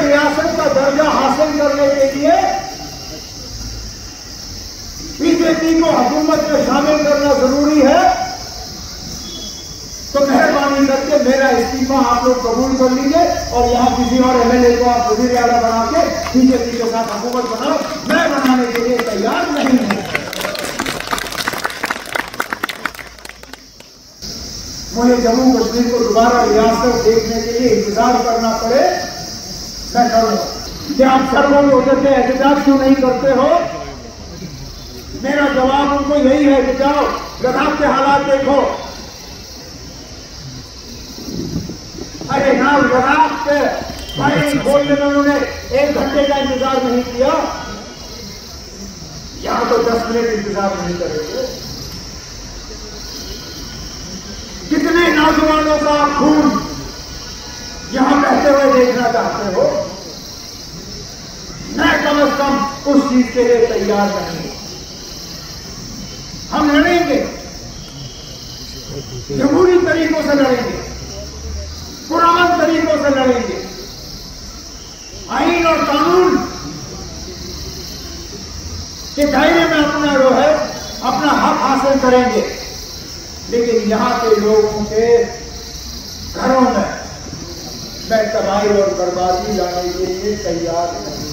रियासत का दर्जा हासिल करने के लिए बीजेपी को हुकूमत में शामिल करना जरूरी है, तो मेहरबानी करके मेरा इस्तीफा आप लोग कबूल कर लीजिए और यहाँ किसी और एमएलए को आप वजीर आला बना के बीजेपी के साथ हुकूमत बनाओ। मैं बनाने के लिए तैयार नहीं हूं। मुझे जम्मू कश्मीर को दोबारा रियासत देखने के लिए इंतजार करना पड़े, मैं करूंगा। क्या आप सर्वों में उधर से एहतजाज क्यों नहीं करते हो? मेरा जवाब उनको यही है कि जाओ लद्दाख के हालात देखो। अरे ना, लद्दाख के भाई बोलने में उन्होंने 1 घंटे का इंतजार नहीं किया, यहां तो 10 मिनट इंतजार नहीं करेंगे। कितने नौजवानों का खून यहां बहते हुए देखना चाहते हो? मैं कम से कम उस चीज के लिए तैयार नहीं। हम लड़ेंगे, जमहूरी तरीकों से लड़ेंगे, पुरान तरीकों से लड़ेंगे, आईन और कानून के दायरे में अपना जो है अपना हक हासिल करेंगे। लेकिन यहां के लोगों के घरों में मैं तबाही और बर्बादी लाने के लिए तैयार नहीं।